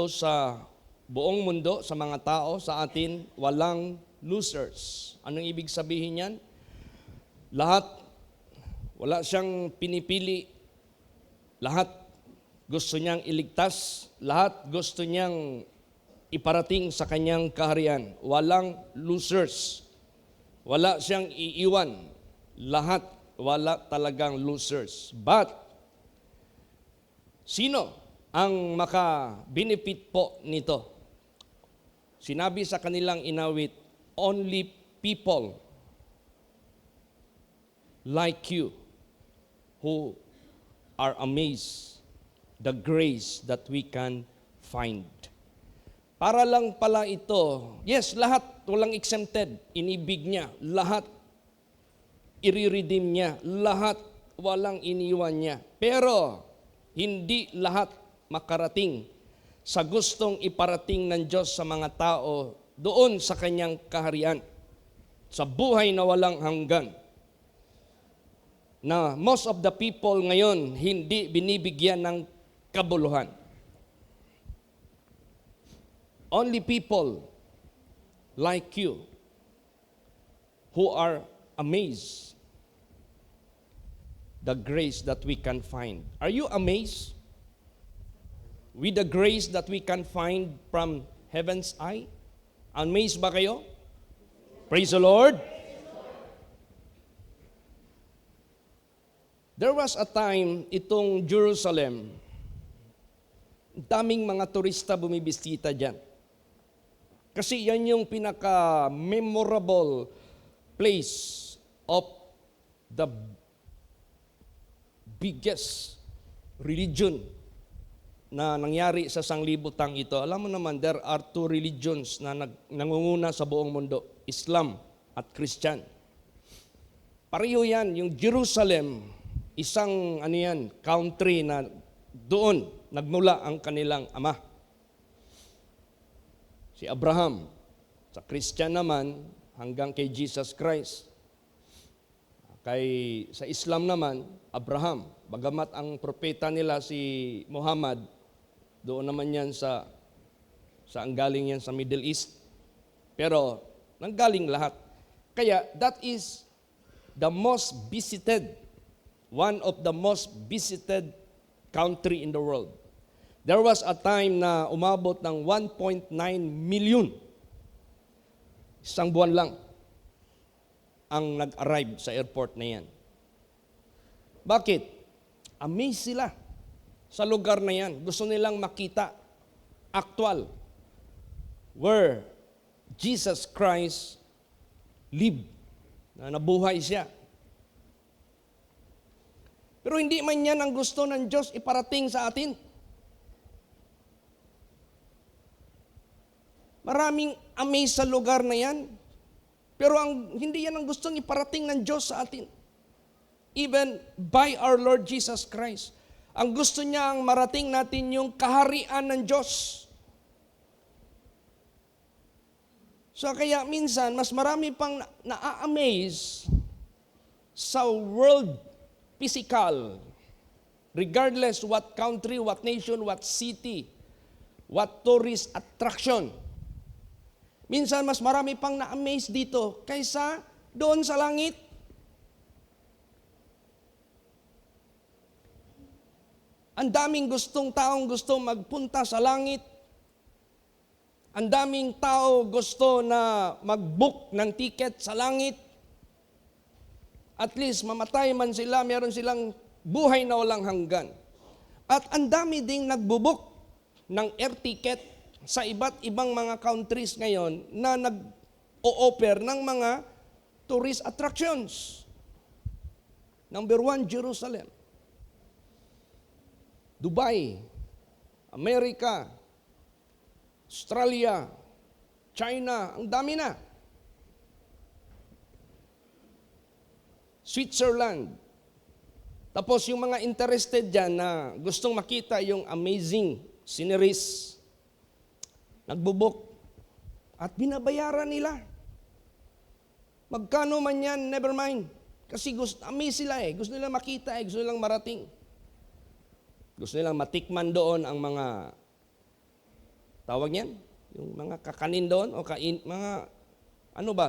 sa buong mundo, sa mga tao, sa atin, walang losers. Anong ibig sabihin yan? Lahat, wala siyang pinipili. Lahat gusto niyang iligtas. Lahat gusto niyang iparating sa kanyang kaharian. Walang losers. Wala siyang iiwan. Lahat, wala talagang losers. But, sino ang maka-benefit po nito? Sinabi sa kanilang inawit, only people like you who are amazed the grace that we can find. Para lang pala ito, yes, lahat, walang exempted, inibig niya, lahat i-redeem niya, lahat walang iniwan niya. Pero, hindi lahat makarating sa gustong iparating ng Diyos sa mga tao doon sa kanyang kaharian, sa buhay na walang hanggan. Na most of the people ngayon hindi binibigyan ng kabuluhan. Only people like you who are amazed the grace that we can find. Are you amazed with the grace that we can find from heaven's eye? Amazed ba kayo? Praise the Lord. There was a time itong Jerusalem, daming mga turista bumibisita dyan. Kasi yan yung pinaka-memorable place of the biggest religion na nangyari sa sanglibutang ito. Alam mo naman, there are two religions na nangunguna sa buong mundo, Islam at Christian. Pareho yan, yung Jerusalem, isang country na doon nagmula ang kanilang ama. Si Abraham, sa Christian naman, hanggang kay Jesus Christ. Sa Islam naman, Abraham, bagamat ang propeta nila si Muhammad, doon naman yan ang galing yan sa Middle East. Pero, nanggaling lahat. Kaya, that is the most visited, one of the most visited country in the world. There was a time na umabot ng 1.9 million. Isang buwan lang ang nag-arrive sa airport na yan. Bakit? Amazed sila sa lugar na yan. Gusto nilang makita, actual, where Jesus Christ lived, na nabuhay siya. Pero hindi man yan ang gusto ng Diyos iparating sa atin. Maraming amazed sa lugar na yan. Pero hindi yan ang gustong iparating ng Diyos sa atin. Even by our Lord Jesus Christ. Ang gusto niya ang marating natin yung kaharian ng Diyos. So kaya minsan, mas marami pang na-amaze sa world physical. Regardless what country, what nation, what city, what tourist attraction. Minsan, mas marami pang na-amaze dito kaysa doon sa langit. Ang daming taong gusto magpunta sa langit. Ang daming tao gusto na mag-book ng ticket sa langit. At least, mamatay man sila, meron silang buhay na walang hanggan. At ang dami ding nagbubuk ng air ticket sa iba't ibang mga countries ngayon na nag-o-offer ng mga tourist attractions. Number 1, Jerusalem. Dubai, America, Australia, China, ang dami na. Switzerland. Tapos yung mga interested dyan na gustong makita yung amazing sceneries, nagbubuk at binabayaran nila. Magkano man yan, never mind. Kasi amazed sila gusto nilang makita gusto nilang marating. Gusto nilang matikman doon ang mga tawag niyan, yung mga kakanin doon o mga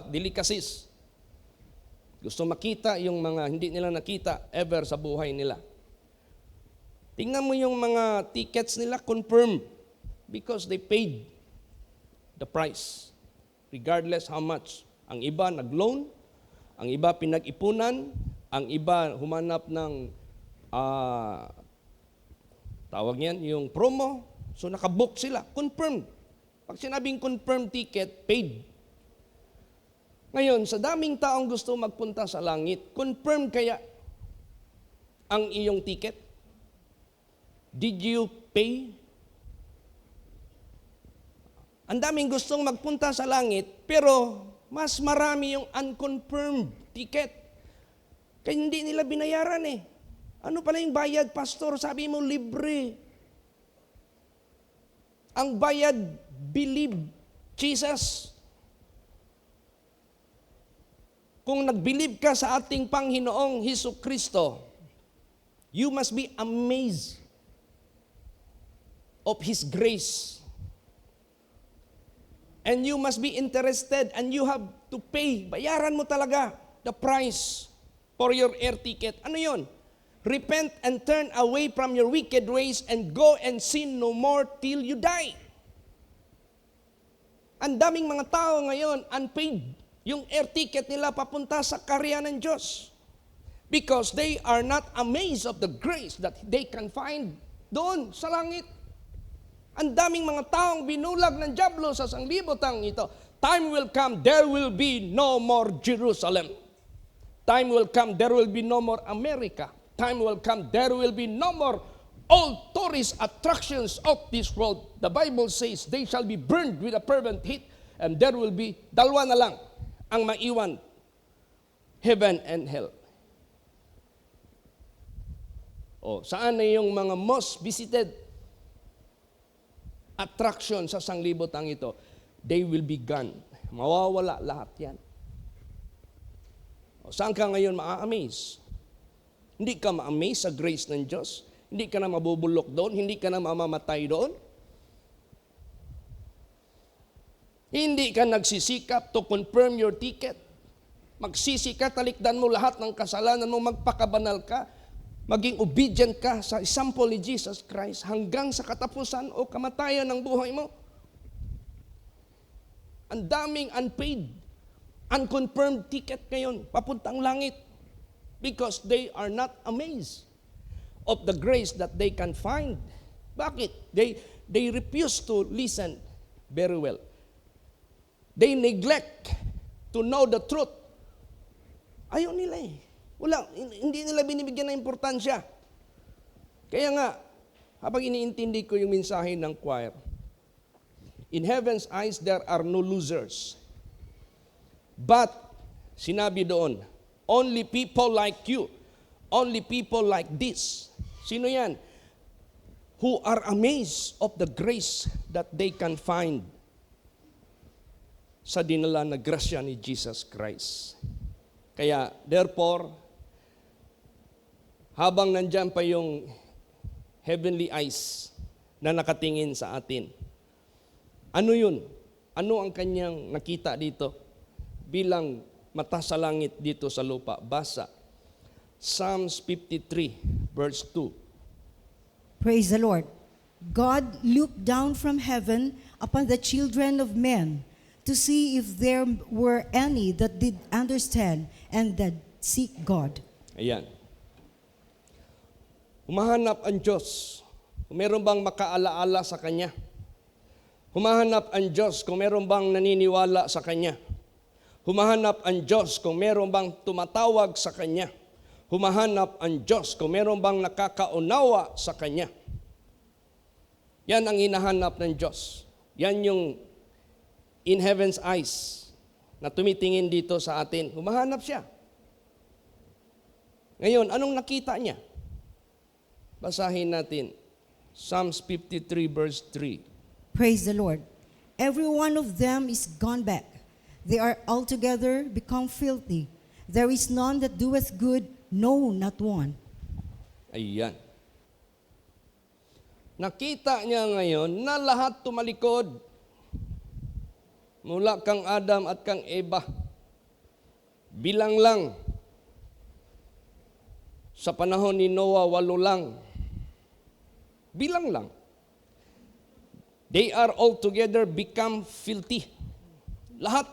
delicacies. Gusto makita yung mga hindi nila nakita ever sa buhay nila. Tingnan mo yung mga tickets nila, confirmed because they paid the price. Regardless how much. Ang iba nag-loan, ang iba pinag-ipunan, ang iba humanap ng tawag niyan, yung promo. So nakabook sila, confirmed. Pag sinabing confirmed ticket, paid. Ngayon, sa daming taong gusto magpunta sa langit, confirm kaya ang iyong ticket? Did you pay? Ang daming gustong magpunta sa langit, pero mas marami yung unconfirmed ticket. Kaya hindi nila binayaran eh. Ano pala yung bayad, pastor? Sabi mo, libre. Ang bayad, believe Jesus. Kung nag-believe ka sa ating Panginoong Hesus Kristo, you must be amazed of His grace. And you must be interested and you have to pay. Bayaran mo talaga the price for your air ticket. Ano yun? Repent and turn away from your wicked ways and go and sin no more till you die. Ang daming mga tao ngayon, unpaid. Yung air ticket nila papunta sa karya ng Diyos. Because they are not amazed of the grace that they can find doon sa langit. Ang daming mga taong binulag ng dyablo sa sanglibotang ito. Time will come, there will be no more Jerusalem. Time will come, there will be no more America. Time will come, there will be no more all tourist attractions of this world. The Bible says, they shall be burned with a fervent heat, and there will be, dalawa na lang ang maiwan, heaven and hell. O, saan na yung mga most visited attraction sa sanglibotang ito? They will be gone. Mawawala lahat yan. O, saan ka ngayon ma-amaze? Hindi ka ma-amaze sa grace ng Diyos? Hindi ka na mabubulok doon? Hindi ka na mamamatay doon? Hindi ka nagsisikap to confirm your ticket? Magsisikat, talikdan mo lahat ng kasalanan mo, magpakabanal ka, maging obedient ka sa example ni Jesus Christ hanggang sa katapusan o kamatayan ng buhay mo. Ang daming unpaid, unconfirmed ticket ngayon, papuntang langit. Because they are not amazed of the grace that they can find. Bakit? They refuse to listen very well. They neglect to know the truth. Ayaw nila eh. Hindi nila binibigyan ng importansya. Kaya nga, habang iniintindi ko yung mensahe ng choir, in heaven's eyes, there are no losers. But, sinabi doon, only people like you, only people like this. Sino yan? Who are amazed of the grace that they can find sa dinala na grasya ni Jesus Christ. Kaya, therefore, habang nandyan pa yung heavenly eyes na nakatingin sa atin, ano yun? Ano ang kanyang nakita dito bilang mata sa langit dito sa lupa? Basa. Psalms 53, verse 2. Praise the Lord. God looked down from heaven upon the children of men to see if there were any that did understand and that seek God. Ayan. Humahanap ang Diyos kung meron bang makaalaala sa Kanya. Humahanap ang Diyos kung meron bang naniniwala sa Kanya. Humahanap ang Diyos kung meron bang tumatawag sa Kanya. Humahanap ang Diyos kung meron bang nakakaunawa sa Kanya. Yan ang hinahanap ng Diyos. Yan yung in heaven's eyes na tumitingin dito sa atin. Humahanap siya. Ngayon, anong nakita niya? Basahin natin. Psalms 53 verse 3. Praise the Lord. Every one of them is gone back. They are altogether become filthy. There is none that doeth good, no, not one. Ayan. Nakita niya ngayon na lahat tumalikod. Mula kang Adam at kang Eva. Bilang lang. Sa panahon ni Noah, 8 lang. Bilang lang. They are altogether become filthy. Lahat.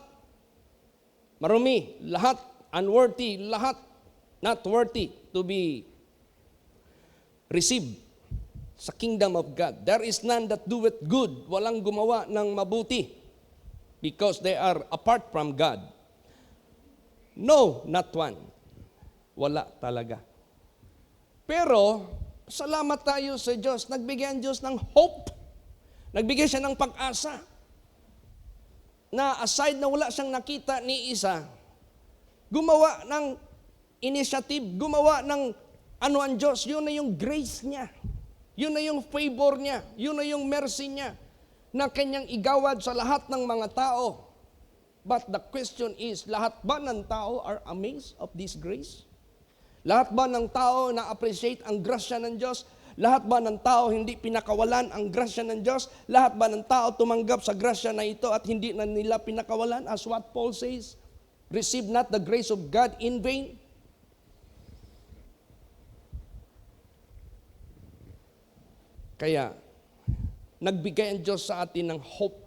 Marumi. Lahat. Unworthy. Lahat. Not worthy to be received sa kingdom of God. There is none that doeth good. Walang gumawa ng mabuti. Because they are apart from God. No, not one. Wala talaga. Pero, salamat tayo sa Diyos. Nagbigay ang Diyos ng hope. Nagbigay siya ng pag-asa. Na aside na wala siyang nakita ni isa, gumawa ng initiative, gumawa ng ano ang Diyos. Yun na yung grace niya. Yun na yung favor niya. Yun na yung mercy niya na kanyang igawad sa lahat ng mga tao. But the question is, lahat ba ng tao are amazed of this grace? Lahat ba ng tao na-appreciate ang grasya ng Diyos? Lahat ba ng tao hindi pinakawalan ang grasya ng Diyos? Lahat ba ng tao tumanggap sa grasya na ito at hindi na nila pinakawalan? As what Paul says, receive not the grace of God in vain. Kaya, nagbigay ang Diyos sa atin ng hope.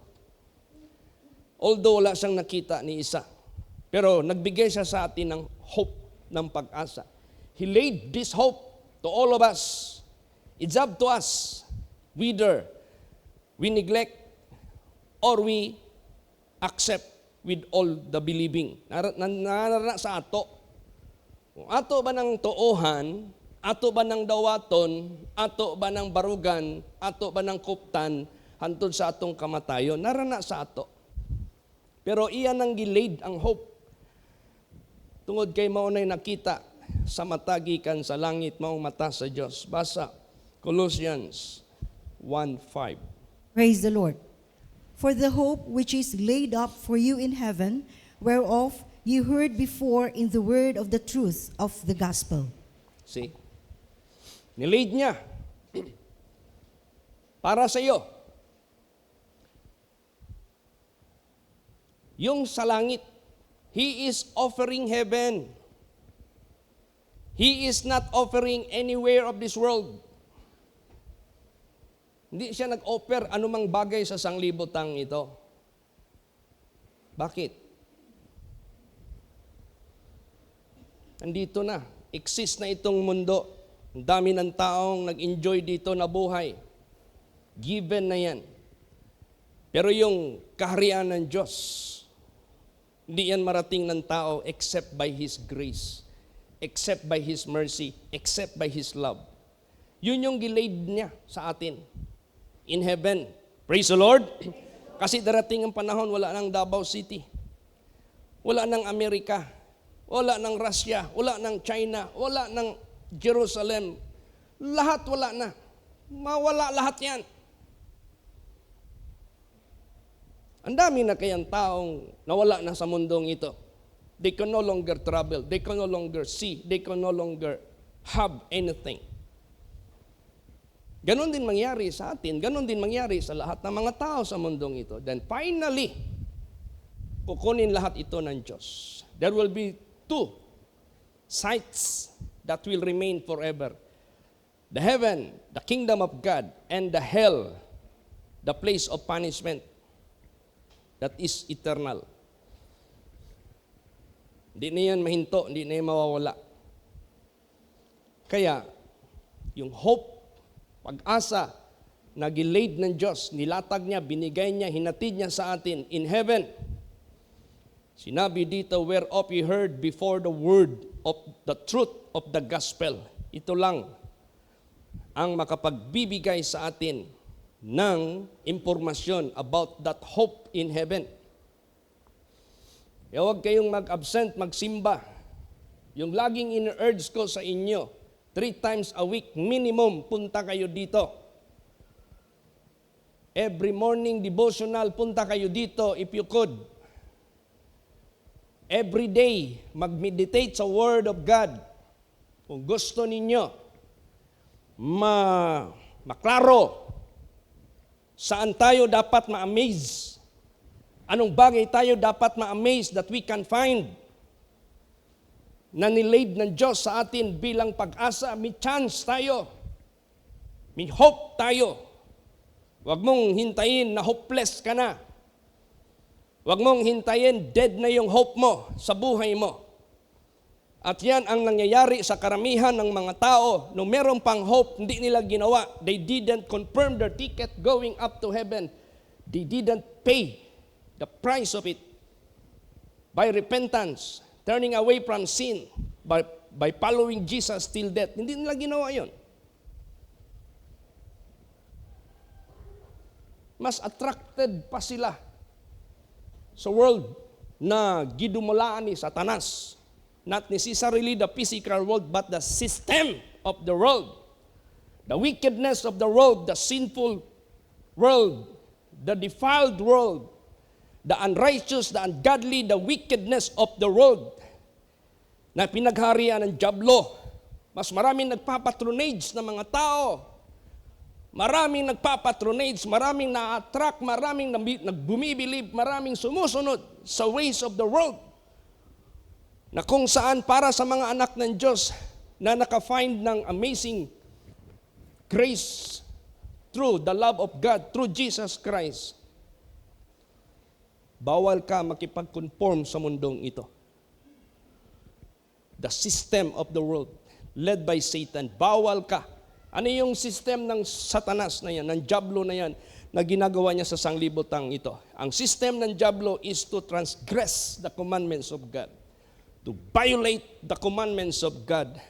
Although wala siyang nakita ni isa. Pero nagbigay siya sa atin ng hope, ng pag-asa. He laid this hope to all of us. It's up to us whether we neglect or we accept with all the believing. Narana sa ato. Kung ato ba ng tuohan, ato ba ng dawaton, ato ba ng barugan, ato ba ng kuptan, hantod sa atong kamatayon, narana sa ato. Pero iyan ang gilaid ang hope. Tungod kay maunay nakita sa matagikan sa langit, maong mata sa Diyos. Basa, Colossians 1:5. Praise the Lord. For the hope which is laid up for you in heaven, whereof you heard before in the word of the truth of the gospel. See? Nilaid niya. Para sa iyo. Yung sa langit. He is offering heaven. He is not offering anywhere of this world. Hindi siya nag-offer anumang bagay sa sanglibotang ito. Bakit? Nandito na. Exist na itong mundo. Ang dami ng taong nag-enjoy dito na buhay. Given na yan. Pero yung kaharian ng Diyos, hindi yan marating ng tao except by His grace, except by His mercy, except by His love. Yun yung gilaid niya sa atin. In heaven. Praise the Lord. Kasi darating ang panahon, wala nang Davao City. Wala nang Amerika. Wala nang Russia. Wala nang China. Wala nang Jerusalem. Lahat wala na. Mawala lahat yan. Ang dami na kayang taong nawala na sa mundong ito. They can no longer travel. They can no longer see. They can no longer have anything. Ganon din mangyari sa atin. Ganon din mangyari sa lahat ng mga tao sa mundong ito. Then finally, kukunin lahat ito ng Diyos. There will be two sites that will remain forever. The heaven, the kingdom of God, and the hell, the place of punishment that is eternal. Hindi na yan mahinto, hindi na yan mawawala. Kaya, yung hope, pag-asa na gilaid ng Diyos, nilatag niya, binigay niya, hinatid niya sa atin in heaven. Sinabi dito, whereof you heard before the word of the truth of the gospel. Ito lang ang makapagbibigay sa atin ng impormasyon about that hope in heaven. Kaya huwag kayong mag-absent, magsimba. Yung laging in-urge ko sa inyo, 3 times a week minimum, punta kayo dito. Every morning devotional, punta kayo dito if you could. Every day, mag-meditate sa Word of God. Kung gusto ninyo, maklaro Saan tayo dapat ma-amaze? Anong bagay tayo dapat ma-amaze that we can find na nilaid ng Diyos sa atin bilang pag-asa? May chance tayo. May hope tayo. Huwag mong hintayin na hopeless ka na. Huwag mong hintayin dead na yung hope mo sa buhay mo. At yan ang nangyayari sa karamihan ng mga tao. Nung meron pang hope, hindi nila ginawa. They didn't confirm their ticket going up to heaven. They didn't pay the price of it by repentance, turning away from sin, by following Jesus till death. Hindi nila ginawa yon. Mas attracted pa sila sa world na gidumulaan ni Satanas. Not necessarily the physical world, but the system of the world. The wickedness of the world, the sinful world, the defiled world, the unrighteous, the ungodly, the wickedness of the world na pinagharian ng dyablo. Mas maraming nagpapatronage ng mga tao. Maraming nagpapatronage, maraming na-attract, maraming nagbumibilib, maraming sumusunod sa ways of the world. Na kung saan para sa mga anak ng Diyos na naka-find ng amazing grace through the love of God, through Jesus Christ, bawal ka makipag-conform sa mundong ito. The system of the world, led by Satan, bawal ka. Ano yung system ng Satanas na yan, ng Diablo na yan, na ginagawa niya sa sanglibotang ito? Ang system ng Diablo is to transgress the commandments of God, to violate the commandments of God,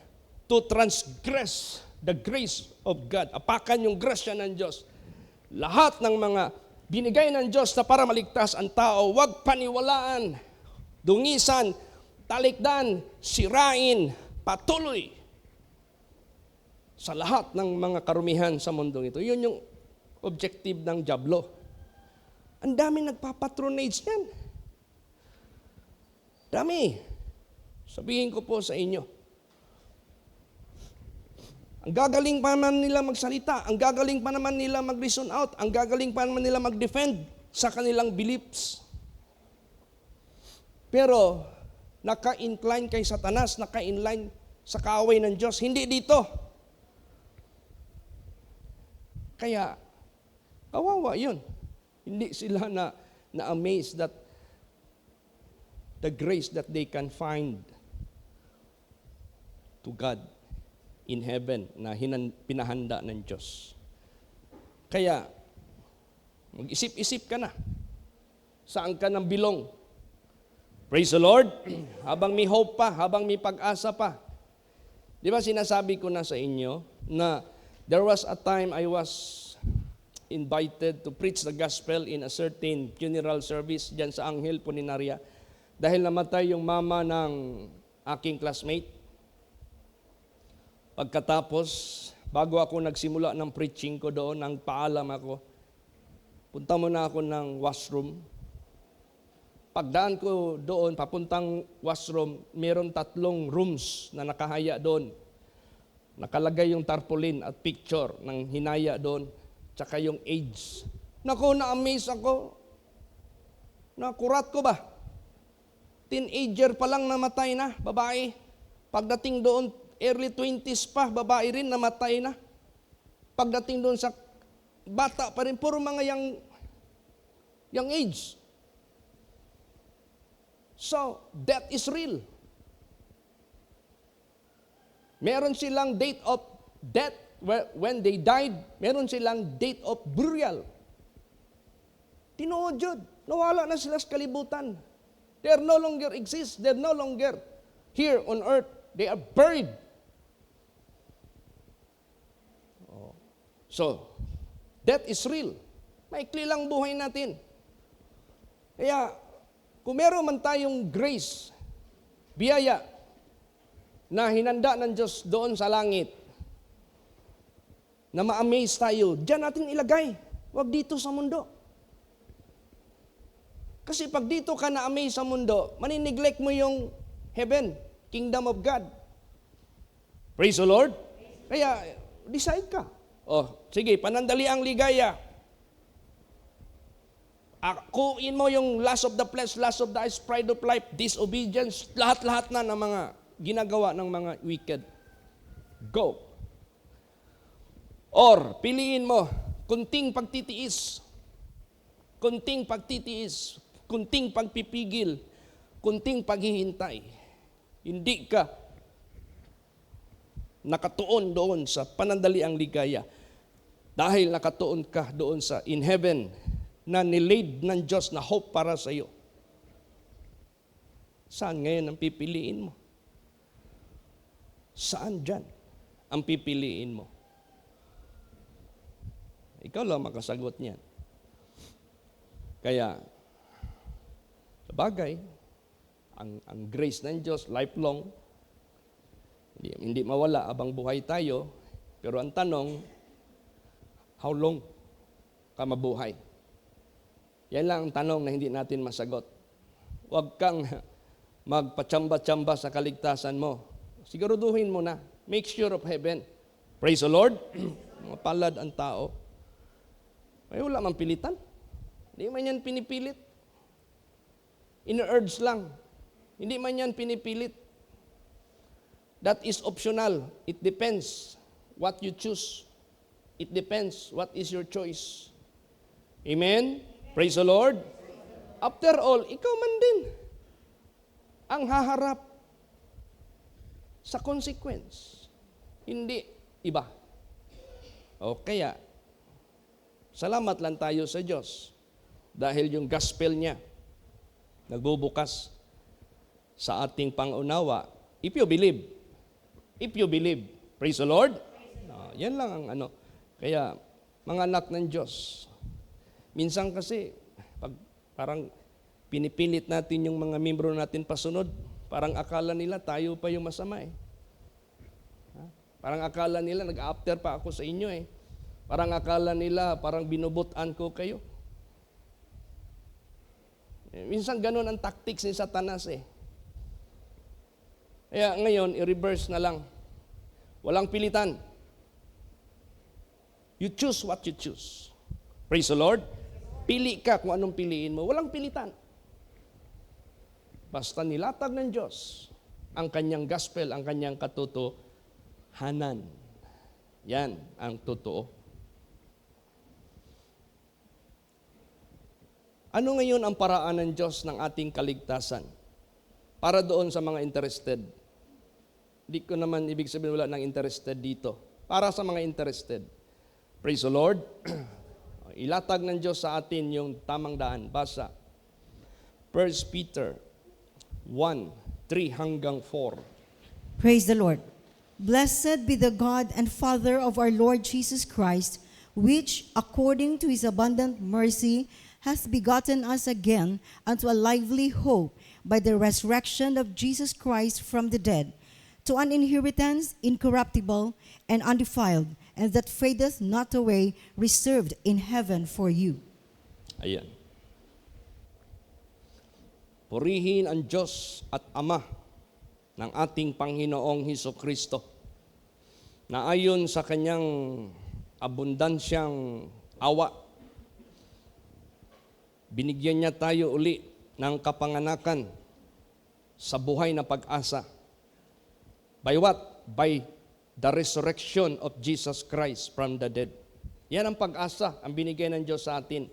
to transgress the grace of God. Apakan yung grasya ng Diyos. Lahat ng mga binigay ng Diyos na para maligtas ang tao, huwag paniwalaan, dungisan, talikdan, sirain, patuloy sa lahat ng mga karumihan sa mundong ito. Yun yung objective ng Diablo. Ang dami nagpapatronage yan. Dami. Sabihin ko po sa inyo, ang gagaling pa naman nila magsalita, ang gagaling pa naman nila mag-reason out, ang gagaling pa naman nila mag-defend sa kanilang beliefs. Pero, naka-incline kay Satanas, naka-inline sa kaaway ng Diyos. Hindi dito. Kaya, kawawa yun. Hindi sila na-amaze that the grace that they can find to God in heaven na pinahanda ng Diyos. Kaya, mag-isip-isip ka na. Saan ka nang bilong? Praise the Lord. Habang may hope pa, habang may pag-asa pa. Di ba sinasabi ko na sa inyo na there was a time I was invited to preach the gospel in a certain funeral service dyan sa Anghel Puninaria dahil namatay yung mama ng aking classmate. Pagkatapos, bago ako nagsimula ng preaching ko doon, nang paalam ako, punta muna ako ng washroom. Pagdaan ko doon, papuntang washroom, meron 3 rooms na nakahaya doon. Nakalagay yung tarpaulin at picture ng hinaya doon, tsaka yung age. Naku, na-amaze ako. Nakurat ko ba? Teenager pa lang namatay na, babae. Pagdating doon, early 20s pa, babae rin, namatay na. Pagdating doon sa bata pa rin, puro mga young age. So, death is real. Meron silang date of death when they died. Meron silang date of burial. Tinuod yun. Nawala na sila sa kalibutan. They no longer exist. They're no longer here on earth. They are buried. So, death is real. Maikli lang buhay natin. Kaya, kung meron man tayong grace, biyaya, na hinanda ng Diyos doon sa langit, na ma-amaze tayo, diyan natin ilagay. Huwag dito sa mundo. Kasi pag dito ka na-amaze sa mundo, manineglect mo yung heaven, kingdom of God. Praise the Lord. Kaya, decide ka. Oh, sige, panandali ang ligaya. Akuin mo yung lust of the flesh, lust of the eyes, pride of life, disobedience, lahat-lahat na ng mga ginagawa ng mga wicked. Go. Or, piliin mo, kunting pagtitiis, kunting pagpipigil, kunting paghihintay. Hindi ka nakatuon doon sa panandaliang ligaya dahil nakatuon ka doon sa in heaven na nilaid ng Diyos na hope para sa iyo. Saan ngayon ang pipiliin mo? Saan dyan ang pipiliin mo? Ikaw lang makasagot niyan. Kaya, sabagay, ang grace ng Diyos, lifelong, hindi mawala abang buhay tayo, pero ang tanong, how long ka mabuhay? Yan lang ang tanong na hindi natin masagot. Huwag kang magpatsamba-tsamba sa kaligtasan mo. Siguraduhin mo na. Make sure of heaven. Praise the Lord. Mapalad ang tao. Ay, wala mang pilitan. Hindi man yan pinipilit. In-urge lang. Hindi man yan pinipilit. That is optional. It depends what you choose. It depends what is your choice. Amen? Praise the Lord. After all, ikaw man din ang haharap sa consequence. Hindi iba. O kaya, salamat lang tayo sa Diyos dahil yung gospel niya nagbubukas sa ating pangunawa. If you believe. Praise the Lord. Yan lang ang ano. Kaya, mga anak ng Diyos, minsan kasi, parang pinipilit natin yung mga membro natin pasunod, parang akala nila tayo pa yung masama eh. Parang akala nila, nag-after pa ako sa inyo eh. Parang akala nila, parang binubutan ko kayo. Minsan ganun ang tactics ni Satanas eh. Kaya ngayon, i-reverse na lang. Walang pilitan. You choose what you choose. Praise the Lord. Pili ka kung anong piliin mo. Walang pilitan. Basta nilatag ng Diyos ang kanyang gospel, ang kanyang katotohanan. Yan ang totoo. Ano ngayon ang paraan ng Diyos ng ating kaligtasan? Para doon sa mga interested. Hindi ko naman ibig sabihin wala ng interested dito. Para sa mga interested. Praise the Lord. Ilatag ng Diyos sa atin yung tamang daan. Basa. 1 Peter 1:3 hanggang 4. Praise the Lord. Blessed be the God and Father of our Lord Jesus Christ, which, according to his abundant mercy, hath begotten us again unto a lively hope by the resurrection of Jesus Christ from the dead, to an inheritance incorruptible and undefiled, and that fadeth not away, reserved in heaven for you. Ayan. Purihin ang Diyos at Ama ng ating Panginoong Hesukristo, na ayon sa kanyang abundansyang awa, binigyan niya tayo uli ng kapanganakan sa buhay na pag-asa. By what? By the resurrection of Jesus Christ from the dead. Yan ang pag-asa, ang binigay ng Diyos sa atin.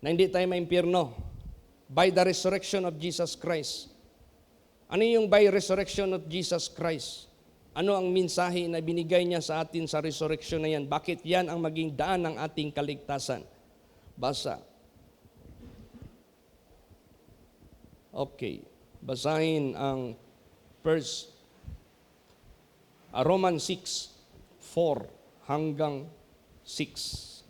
Na hindi tayo maimpyerno. By the resurrection of Jesus Christ. Ano yung by resurrection of Jesus Christ? Ano ang mensahe na binigay niya sa atin sa resurrection na yan? Bakit yan ang maging daan ng ating kaligtasan? Basa. Okay. Basahin ang Romans 6:4 hanggang 6.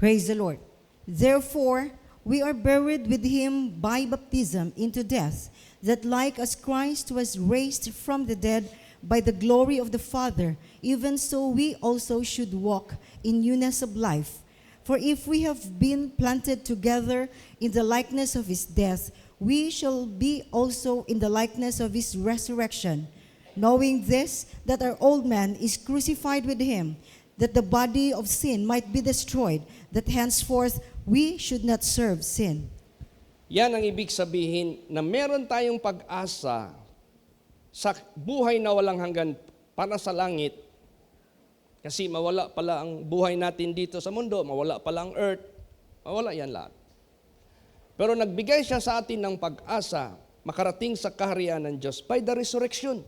Praise the Lord. Therefore, we are buried with him by baptism into death, that like as Christ was raised from the dead by the glory of the Father, even so we also should walk in newness of life. For if we have been planted together in the likeness of his death, we shall be also in the likeness of his resurrection. Knowing this, that our old man is crucified with him, that the body of sin might be destroyed, that henceforth we should not serve sin. Yan ang ibig sabihin na meron tayong pag-asa sa buhay na walang hanggan para sa langit. Kasi mawala pala ang buhay natin dito sa mundo, mawala pala ang earth, mawala yan lahat. Pero nagbigay siya sa atin ng pag-asa makarating sa kaharian ng Diyos by the resurrection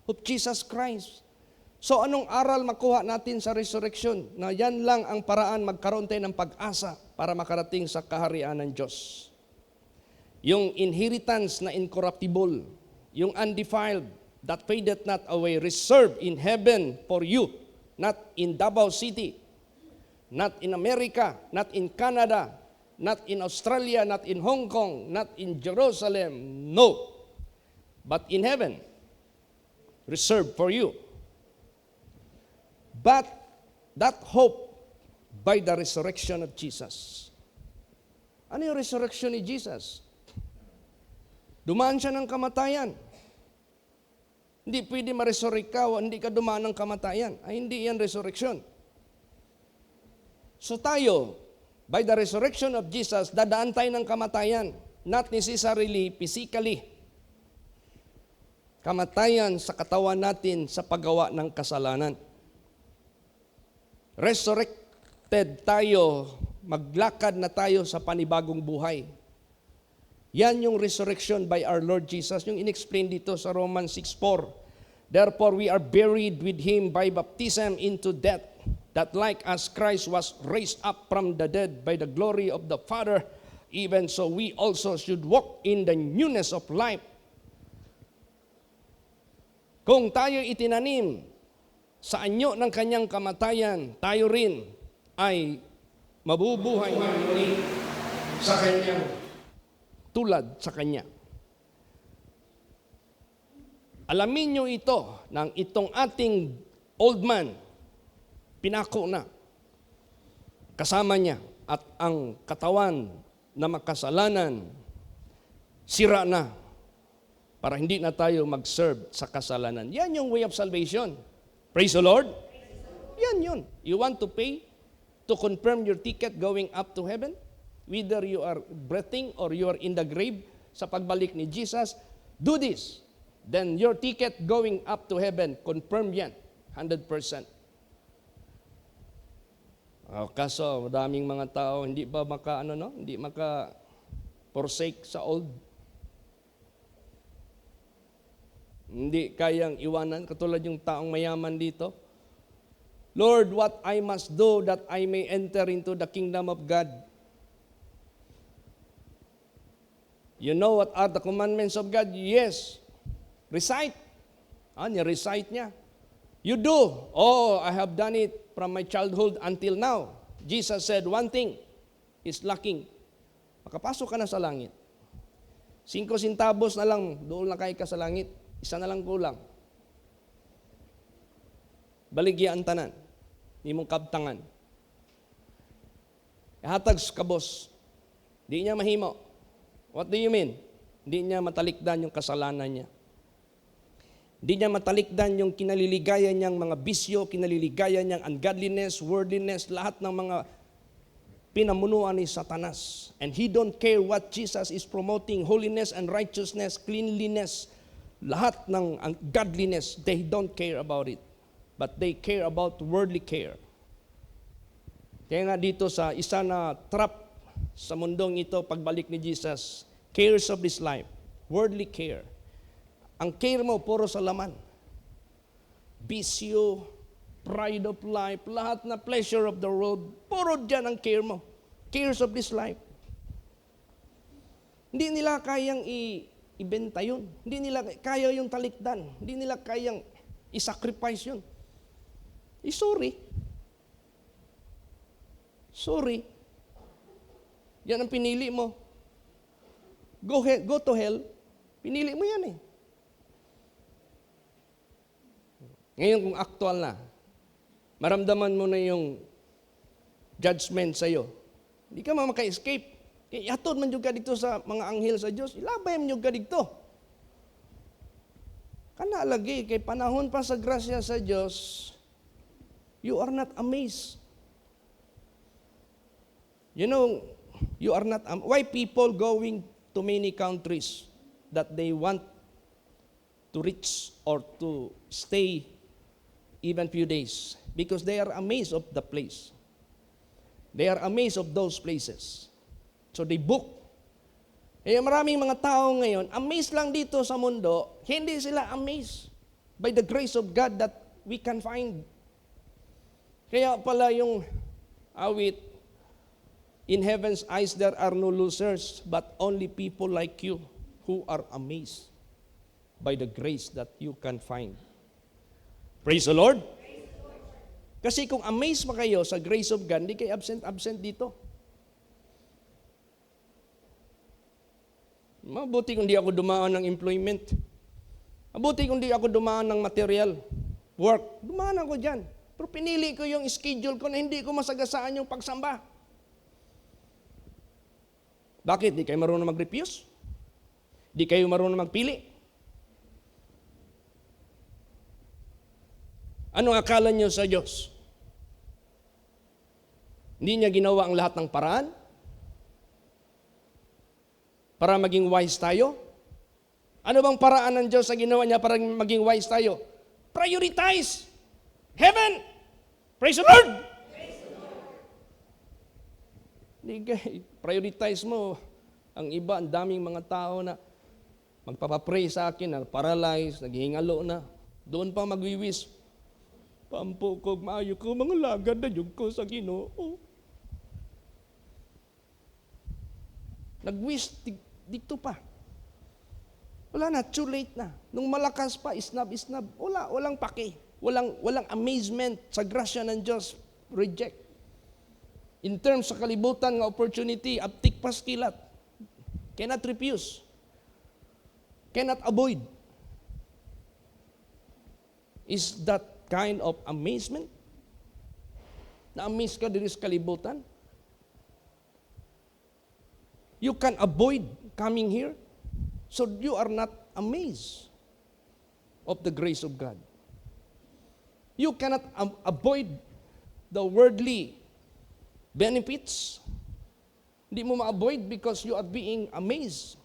of Jesus Christ. So anong aral makuha natin sa resurrection? Na yan lang ang paraan magkaroon tayo ng pag-asa para makarating sa kaharian ng Diyos. Yung inheritance na incorruptible, yung undefiled, that fadeth not away, reserved in heaven for you, not in Davao City, not in America, not in Canada, not in Australia, not in Hong Kong, not in Jerusalem, no, but in heaven, reserved for you. But that hope by the resurrection of Jesus. Ano yung resurrection ni Jesus? Dumaan siya ng kamatayan. Hindi pwede ma-resurrect ka o hindi ka dumaan ng kamatayan. Ay, hindi yan resurrection. So tayo, by the resurrection of Jesus, dadaan tayo ng kamatayan. Not necessarily physically. Kamatayan sa katawan natin sa paggawa ng kasalanan. Resurrected tayo, maglakad na tayo sa panibagong buhay. Yan yung resurrection by our Lord Jesus, yung inexplain dito sa Romans 6:4. Therefore we are buried with Him by baptism into death, that like as Christ was raised up from the dead by the glory of the Father, even so we also should walk in the newness of life. Kung tayo itinanim sa anyo ng kanyang kamatayan, tayo rin ay mabubuhay muli sa kanyang tulad sa kanya. Alamin nyo ito, nang itong ating old man, pinako na, kasama niya, at ang katawan na makasalanan, sira na, para hindi na tayo mag-serve sa kasalanan. Yan yung way of salvation. Praise the Lord. Yan yun. You want to pay to confirm your ticket going up to heaven? Whether you are breathing or you are in the grave, sa pagbalik ni Jesus, do this. Then your ticket going up to heaven, confirm yan, 100%. Kaso, madaming mga tao, hindi pa hindi forsake sa old. Hindi kayang iwanan, katulad yung taong mayaman dito. Lord, what I must do that I may enter into the kingdom of God? You know what are the commandments of God? Yes. Recite. Recite niya. You do. Oh, I have done it from my childhood until now. Jesus said, one thing is lacking. Makapasok ka na sa langit. 5 centavos na lang, doon na kayo ka sa langit. Isa na lang kulang. Baligya ang tanan. Hindi mong kabtangan. Ihatag ka, boss. Di niya mahimo. What do you mean? Hindi niya matalikdan yung kasalanan niya. Hindi niya matalikdan yung kinaliligaya niyang mga bisyo, kinaliligaya niyang ungodliness, worldliness, lahat ng mga pinamunuan ni Satanas. And he don't care what Jesus is promoting, holiness and righteousness, cleanliness, lahat ng godliness, they don't care about it. But they care about worldly care. Kaya nga dito sa isa na trap sa mundong ito, pagbalik ni Jesus, cares of this life, worldly care. Ang care mo, puro sa laman. Bisyo, pride of life, lahat na pleasure of the world, puro dyan ang care mo. Cares of this life. Hindi nila kayang ibenta yun. Hindi nila kaya yung talikdan. Hindi nila kayang isacrifice yun. Sorry. Sorry. Yan ang pinili mo. Go to hell. Pinili mo yan eh. Ngayon kung actual na, maramdaman mo na yung judgment sa'yo. Hindi ka maka-escape. Ihatod man juga dito sa mga anghel sa Diyos. Ilabay man juga dito. Kana lagi, kay panahon pa sa grasya sa Diyos, you are not amazed. You know, you are not, why people going to many countries that they want to reach or to stay even few days? Because they are amazed of the place. They are amazed of those places. So they book. Eh, maraming mga tao ngayon, amazed lang dito sa mundo, hindi sila amazed by the grace of God that we can find. Kaya pala yung awit, in heaven's eyes there are no losers, but only people like you who are amazed by the grace that you can find. Praise the Lord. Kasi kung amazed pa kayo sa grace of God, hindi kayo absent dito. Mabuti kung di ako dumaan ng employment. Mabuti kung di ako dumaan ng material work. Dumaan ako dyan. Pero pinili ko yung schedule ko na hindi ko masagasaan yung pagsamba. Bakit? Di kayo marunong mag-refuse? Di kayo marunong magpili? Ano akala nyo sa Diyos? Hindi niya ginawa ang lahat ng paraan? Para maging wise tayo? Ano bang paraan ng Diyos sa ginawa niya para maging wise tayo? Prioritize heaven! Praise the Lord! Hindi kayo, prioritize mo. Ang iba, ang daming mga tao na magpapapray sa akin, na paralyzed, naghihingalo na. Doon pa magwiwis. Pampo ko, maayo ko, mga lagad na yung ko sa Ginoo. Nag-wish dito pa. Wala na, too late na. Nung malakas pa, isnab. Walang paki. Walang amazement sa grasya ng Diyos. Reject. In terms sa kalibutan ng opportunity, aptik paskilat. Cannot refuse. Cannot avoid. Is that kind of amazement? Na-amaze ka diri sa kalibutan? You can avoid coming here, so you are not amazed of the grace of God. You cannot avoid the worldly benefits. Hindi mo ma-avoid because you are being amazed.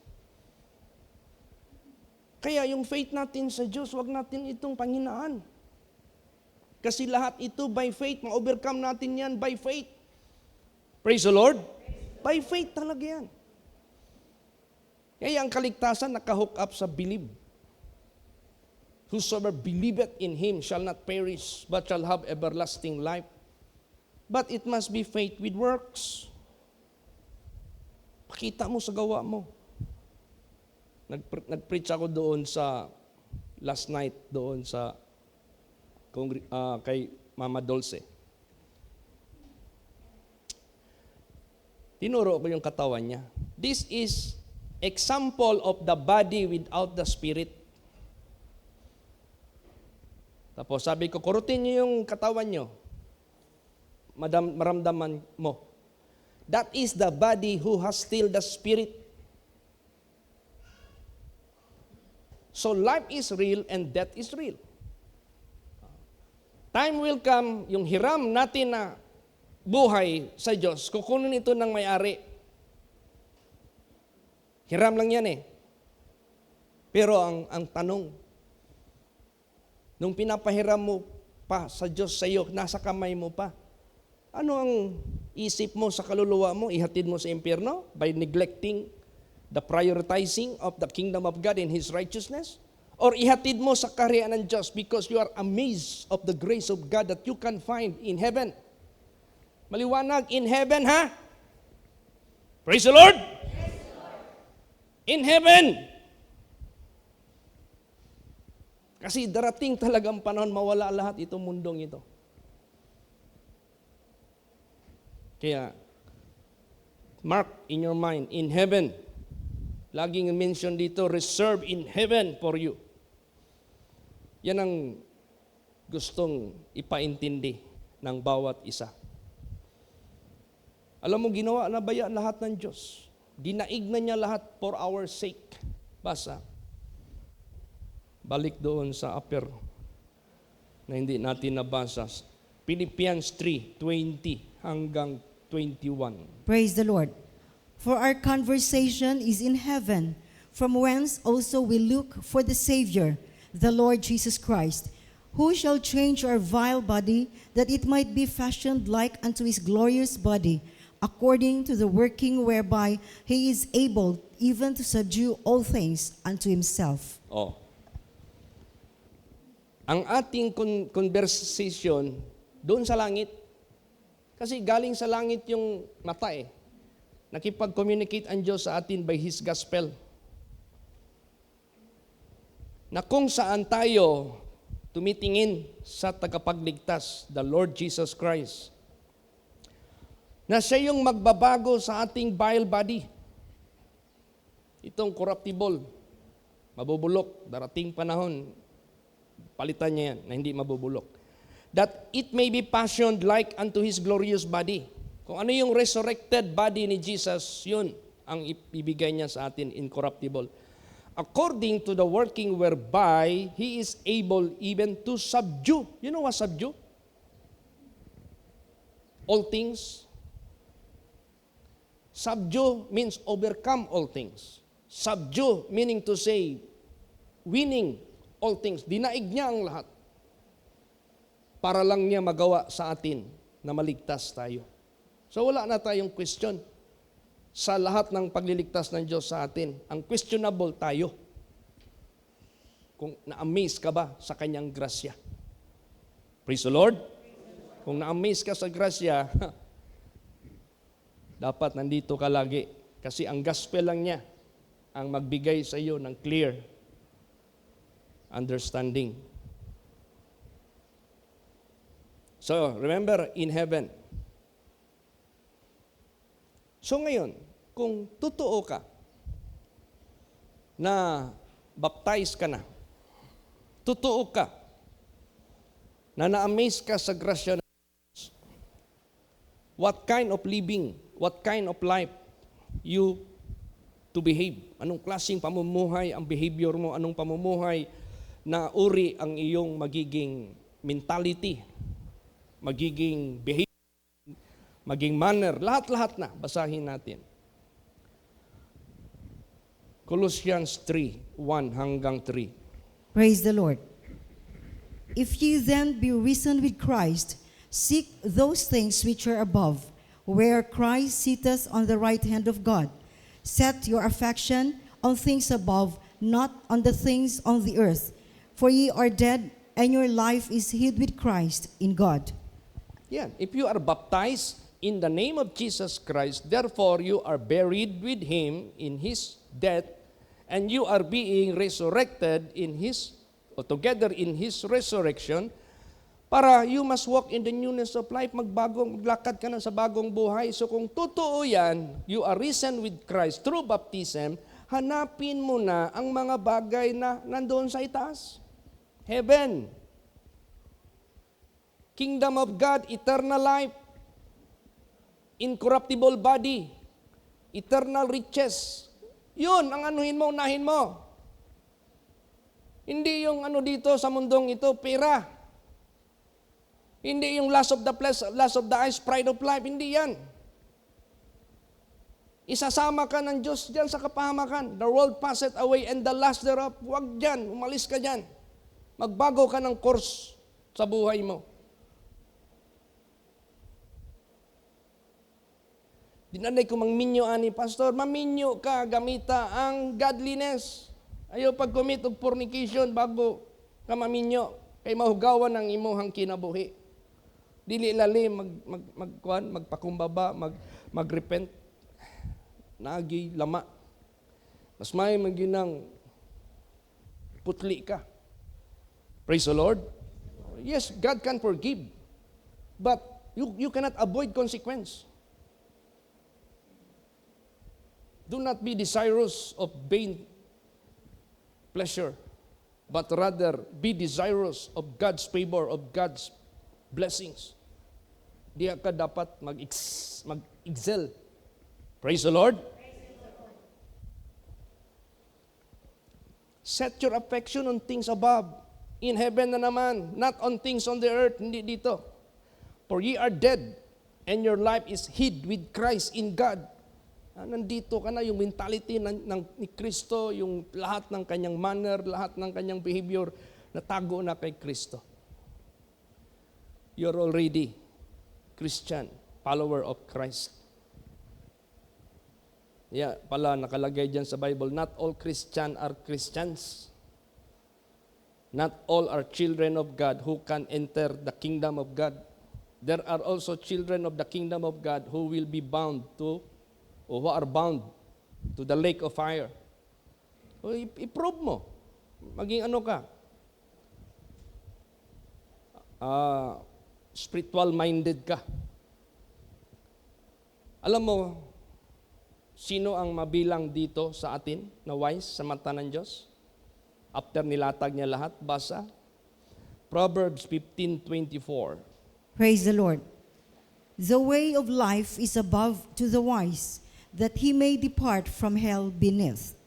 Kaya yung faith natin sa Diyos, wag natin itong panghinaan. Kasi lahat ito by faith, ma-overcome natin yan by faith. Praise the Lord. By faith talaga yan. Kaya ang kaligtasan nakahook up sa believe. Whosoever believeth in Him shall not perish, but shall have everlasting life. But it must be faith with works. Pakita mo sa gawa mo. Nag-preach ako doon sa last night doon sa kay Mama Dulce. Tinuro ko yung katawan niya. This is example of the body without the spirit. Tapos sabi ko, kurutin niyo yung katawan niyo. Maramdaman mo. That is the body who has still the spirit. So life is real and death is real. Time will come, yung hiram natin na buhay sa Diyos, kukunin ito ng may-ari. Hiram lang yan eh. Pero ang tanong, nung pinapahiram mo pa sa Diyos sa iyo, nasa kamay mo pa, ano ang isip mo sa kaluluwa mo? Ihatid mo sa impyerno by neglecting the prioritizing of the kingdom of God and His righteousness? Or ihatid mo sa kaharian ng Diyos because you are amazed of the grace of God that you can find in heaven? Maliwanag, in heaven ha? Praise the Lord! In heaven! Kasi darating talagang panahon mawala lahat itong mundong ito. Kaya, mark in your mind, in heaven. Laging mention dito, reserved in heaven for you. Yan ang gustong ipaintindi ng bawat isa. Alam mo, ginawa na ba yan lahat ng Diyos? Dinaig na niya lahat for our sake. Basa. Balik doon sa upper na hindi natin nabasa. Philippians 3:20 hanggang 21. Praise the Lord. For our conversation is in heaven, from whence also we look for the Savior, the Lord Jesus Christ, who shall change our vile body, that it might be fashioned like unto his glorious body, according to the working whereby he is able even to subdue all things unto himself. Oh. Ang ating conversation doon sa langit, kasi galing sa langit yung mata eh. Nakipag-communicate ang Diyos sa atin by His gospel. Na kung saan tayo tumitingin sa tagapagligtas, the Lord Jesus Christ. Na siya yung magbabago sa ating vile body. Itong corruptible, mabubulok, darating panahon, palitan niya yan na hindi mabubulok. That it may be fashioned like unto His glorious body. Kung ano yung resurrected body ni Jesus, yun ang ibigay niya sa atin, incorruptible. According to the working whereby He is able even to subdue. You know what subdue? All things. Subdue means overcome all things. Subdue meaning to say, winning all things. Dinaig niya ang lahat. Para lang niya magawa sa atin na maligtas tayo. So wala na tayong question sa lahat ng pagliligtas ng Diyos sa atin. Ang questionable tayo. Kung na-amaze ka ba sa kanyang grasya. Praise the Lord. Kung na-amaze ka sa grasya, dapat nandito ka lagi. Kasi ang gospel lang niya ang magbigay sa iyo ng clear understanding. So, remember, in heaven. So ngayon, kung totoo ka na baptize ka na, totoo ka na na-amaze ka sa grasya ng Diyos, what kind of living, what kind of life you to behave? Anong klaseng pamumuhay ang behavior mo? Anong pamumuhay na uri ang iyong magiging mentality, magiging behavior, maging manner, lahat-lahat na, basahin natin. Colossians 3:1 hanggang 3. Praise the Lord. If ye then be risen with Christ, seek those things which are above, where Christ sitteth on the right hand of God. Set your affection on things above, not on the things on the earth. For ye are dead, and your life is hid with Christ in God. Yan. If you are baptized in the name of Jesus Christ, therefore you are buried with Him in His death, and you are being resurrected in His, or together in His resurrection, para you must walk in the newness of life, maglakad ka na sa bagong buhay. So kung totoo yan, you are risen with Christ through baptism, hanapin mo na ang mga bagay na nandoon sa itaas. Heaven, kingdom of God, eternal life, incorruptible body, eternal riches. Yun ang anuhin mo, unahin mo. Hindi yung ano dito sa mundong ito, pera. Hindi yung lust of the flesh, lust of the eyes, pride of life. Hindi yan. Isasama ka ng Diyos dyan sa kapahamakan. The world passeth away and the lust thereof. Huwag dyan, umalis ka dyan. Magbago ka ng course sa buhay mo. Dinanay ko mangminyo ani, Pastor, maminyo ka, gamita ang godliness. Ayaw pag-commit of fornication bago ka maminyo. Kay mahugawan ang imuhang kinabuhi. Dili lali magpakumbaba, magrepent. Nagi lama. Mas may maginang putli ka. Praise the Lord. Yes, God can forgive. But you cannot avoid consequence. Do not be desirous of vain pleasure, but rather be desirous of God's favor, of God's blessings. Di ka dapat mag-excel. Praise the Lord. Set your affection on things above, in heaven na naman, not on things on the earth, hindi dito. For ye are dead, and your life is hid with Christ in God. Nandito ka na, yung mentality ni Kristo, yung lahat ng kanyang manner, lahat ng kanyang behavior, natago na kay Kristo. You're already Christian, follower of Christ. Yeah, pala nakalagay dyan sa Bible, not all Christian are Christians. Not all are children of God who can enter the kingdom of God. There are also children of the kingdom of God who will be bound to, or who are bound to the lake of fire. So, i-prove mo. Maging ano ka? Spiritual-minded ka. Alam mo, sino ang mabilang dito sa atin na wise sa mata ng Diyos? After nilatag niya lahat, basa. Proverbs 15:24. Praise the Lord. The way of life is above to the wise, that he may depart from hell beneath.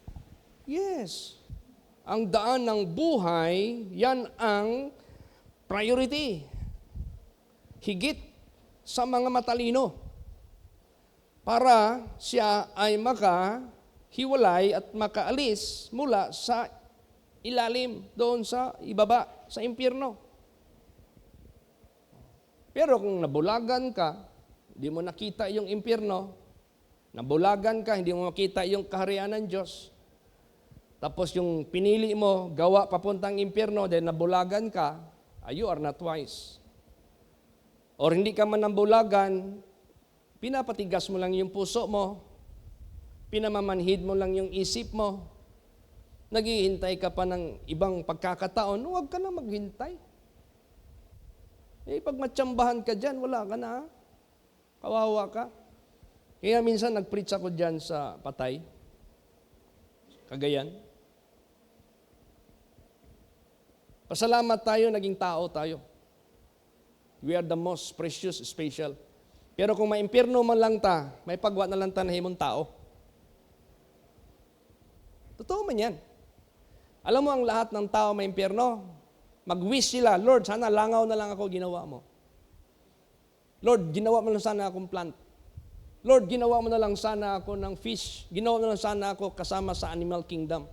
Yes. Ang daan ng buhay, yan ang priority. Higit sa mga matalino. Para siya ay makahiwalay at makaalis mula sa ilalim, doon sa ibaba, sa impyerno. Pero kung nabulagan ka, hindi mo nakita yung impyerno, nabulagan ka, hindi mo makita yung kaharian ng Diyos, tapos yung pinili mo, gawa papuntang impyerno, then nabulagan ka, you are not wise. Or hindi ka man nabulagan, pinapatigas mo lang yung puso mo, pinamamanhid mo lang yung isip mo, naghihintay ka pa ng ibang pagkakataon, huwag ka na maghintay. Pag matsambahan ka dyan, wala ka na. Kawawa ka. Kaya minsan nag-preach ako dyan sa Patay, Cagayan. Pasalamat tayo, naging tao tayo. We are the most precious, special. Pero kung maimpirno man lang ta, may pagwa na lang ta na himong tao. Totoo man yan. Alam mo ang lahat ng tao may impyerno, mag-wish sila, Lord, sana langaw na lang ako ginawa mo. Lord, ginawa mo na sana akong plant. Lord, ginawa mo na lang sana ako ng fish. Ginawa mo na lang sana ako kasama sa animal kingdom.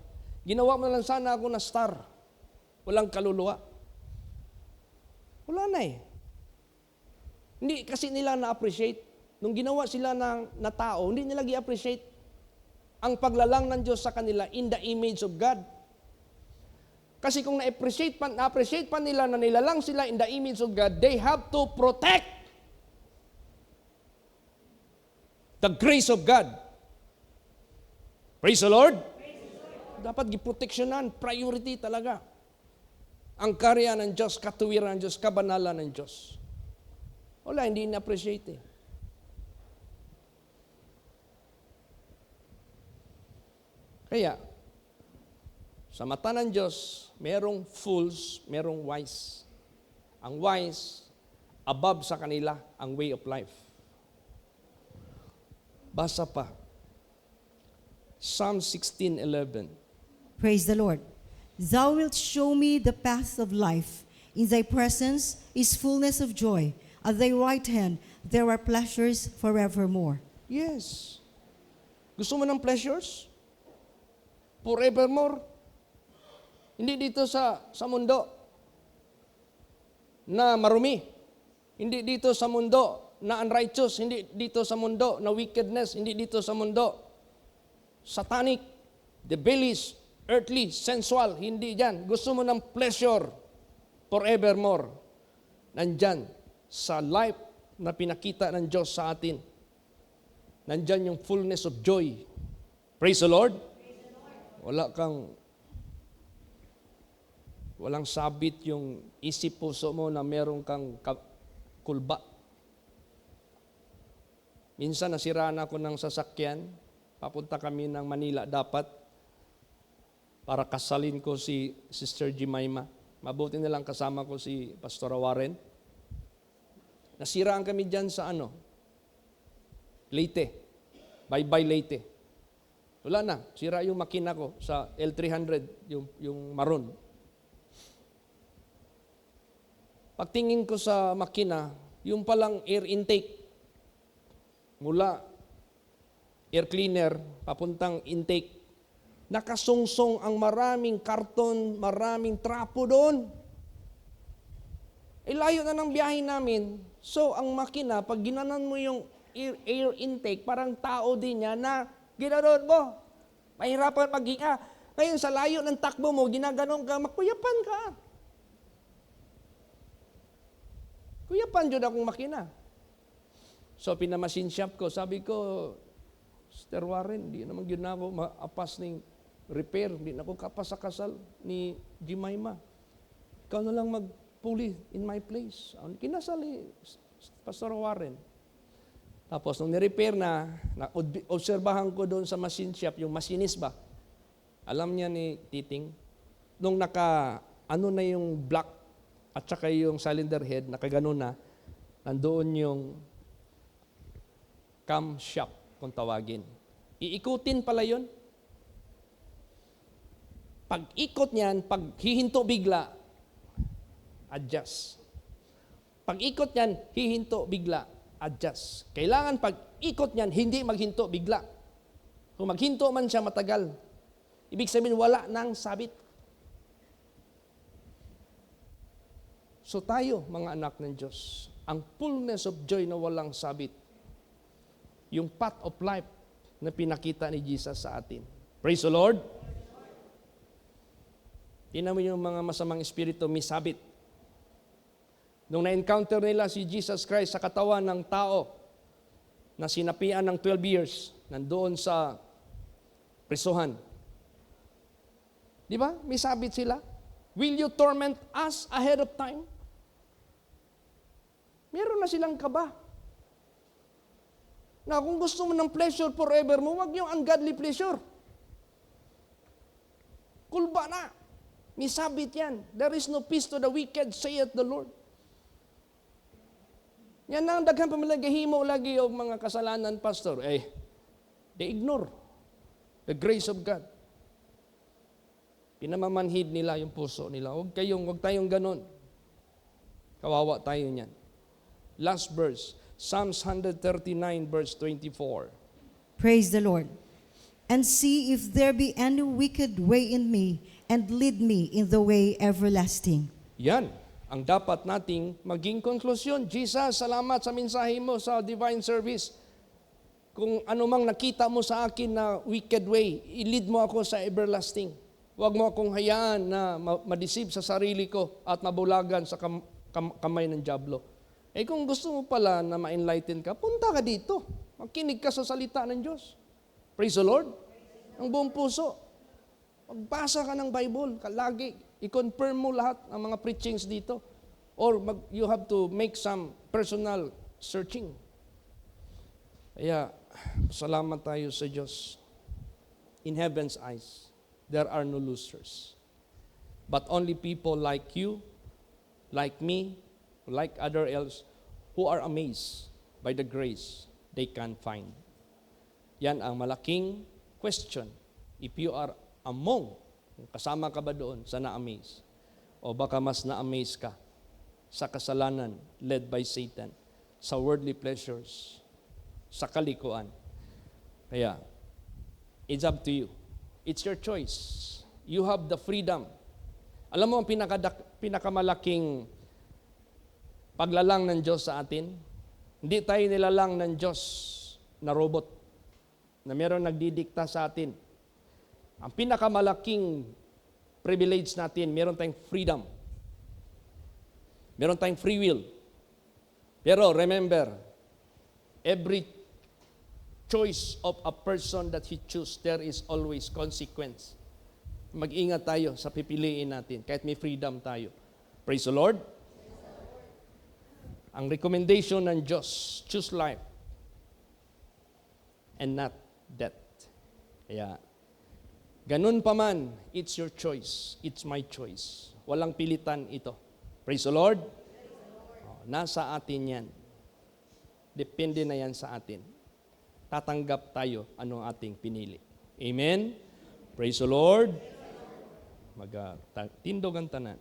Ginawa mo na lang sana ako na star. Walang kaluluwa. Wala na eh. Hindi kasi nila na-appreciate. Nung ginawa sila na tao, hindi nila i-appreciate ang paglalang ng Diyos sa kanila in the image of God. Kasi kung na-appreciate pa nila na nilalang sila in the image of God, they have to protect the grace of God. Praise the Lord. Dapat giproteksyonan, priority talaga. Ang karya ng Diyos, katuwiran ng Diyos, kabanalan ng Diyos. Wala, hindi na-appreciate eh. Kaya, sa mata ng Diyos, merong fools, merong wise. Ang wise, above sa kanila, ang way of life. Basa pa. Psalm 16:11. Praise the Lord. Thou wilt show me the path of life. In thy presence is fullness of joy. At thy right hand, there are pleasures forevermore. Yes. Gusto mo ng pleasures? Forevermore. Hindi dito sa mundo na marumi. Hindi dito sa mundo na unrighteous. Hindi dito sa mundo na wickedness. Hindi dito sa mundo satanic, devilish, earthly, sensual. Hindi dyan. Gusto mo ng pleasure forevermore. Nandyan sa life na pinakita ng Diyos sa atin. Nandyan yung fullness of joy. Praise the Lord. Walang sabit yung isip puso mo na meron kang kulba. Minsan nasiraan ako ng sasakyan, papunta kami ng Manila dapat para kasalin ko si Sister Jemima. Mabuti nilang kasama ko si Pastor Warren. Nasiraan kami dyan sa Leyte. Bye-bye Leyte. Wala na, sira yung makina ko sa L300, yung maroon. Pagtingin ko sa makina, yung palang air intake, mula air cleaner papuntang intake, nakasungsong ang maraming karton, maraming trapo doon. Layo na ng biyahe namin. So, ang makina, pag ginanon mo yung air intake, parang tao din niya na ginanon mo. Mahirapan maghinga. Ngayon, sa layo ng takbo mo, ginaganon ka, makuyapan ka. Kuyapan dyan akong makina. So, pinamasin shop ko, sabi ko, Sir Warren, di naman yun na ako maapas ng repair, di na ako kapas sa kasal ni Jemima. Ikaw na lang magpuli in my place. Kinasal ni Pastor Warren. Tapos, nung ni-repair na obserbahan ko doon sa machine shop, yung machinist ba? Alam niya ni Titing, nung ano na yung block at saka yung cylinder head, nakaganon na, nandoon yung cam shop, kung tawagin. Iikutin pala yun. Pag ikot niyan, pag hihinto bigla, adjust. Pag ikot niyan, hihinto bigla, adjust. Kailangan pag ikot niyan, hindi maghinto bigla. Kung maghinto man siya matagal, ibig sabihin wala nang sabit. So tayo, mga anak ng Diyos, ang fullness of joy na walang sabit, yung path of life na pinakita ni Jesus sa atin. Praise the Lord. Tingnan mo yung mga masamang espiritu, may sabit. Nung na-encounter nila si Jesus Christ sa katawan ng tao na sinapian ng 12 years, nandoon sa presuhan. Di ba? May sabit sila. Will you torment us ahead of time? Meron na silang kaba. Na kung gusto mo ng pleasure forever mo, huwag yung ungodly pleasure. Kulba na. May sabit yan. There is no peace to the wicked, saith the Lord. Yan ang daghang pamilagahimo lagi yung mga kasalanan, pastor. They ignore the grace of God. Pinamamanhid nila yung puso nila. Huwag tayong ganon. Kawawa tayo niyan. Last verse, Psalms 139 verse 24. Praise the Lord. And see if there be any wicked way in me, and lead me in the way everlasting. Yan ang dapat nating maging konklusyon. Jesus, salamat sa mensahe mo sa divine service. Kung anumang nakita mo sa akin na wicked way, i-lead mo ako sa everlasting. Huwag mo akong hayaan na madeceive sa sarili ko at mabulagan sa kamay ng dyablo. Kung gusto mo pala na ma-enlighten ka, punta ka dito. Makinig ka sa salita ng Diyos. Praise the Lord. Ang buong puso. Magbasa ka ng Bible. Lagi. I-confirm mo lahat ng mga preachings dito. Or you have to make some personal searching. Kaya, salamat tayo sa Diyos. In heaven's eyes, there are no losers. But only people like you, like me, like other else, who are amazed by the grace they can find. Yan ang malaking question. If you are among, kasama ka ba doon sa na-amaze? O baka mas na-amaze ka sa kasalanan led by Satan, sa worldly pleasures, sa kalikuan. Kaya, it's up to you. It's your choice. You have the freedom. Alam mo ang pinakamalaking paglalang ng Diyos sa atin? Hindi tayo nilalang ng Diyos na robot na meron nagdidikta sa atin. Ang pinakamalaking privilege natin, meron tayong freedom. Meron tayong free will. Pero remember, every choice of a person that he choose, there is always consequence. Mag-ingat tayo sa pipiliin natin, kahit may freedom tayo. Praise the Lord. Ang recommendation ng Diyos, choose life and not death. Kaya, ganun pa man, it's your choice. It's my choice. Walang pilitan ito. Praise the Lord. Nasa atin yan. Depende na yan sa atin. Tatanggap tayo anong ating pinili. Amen? Praise the Lord. Tindog ang tanan.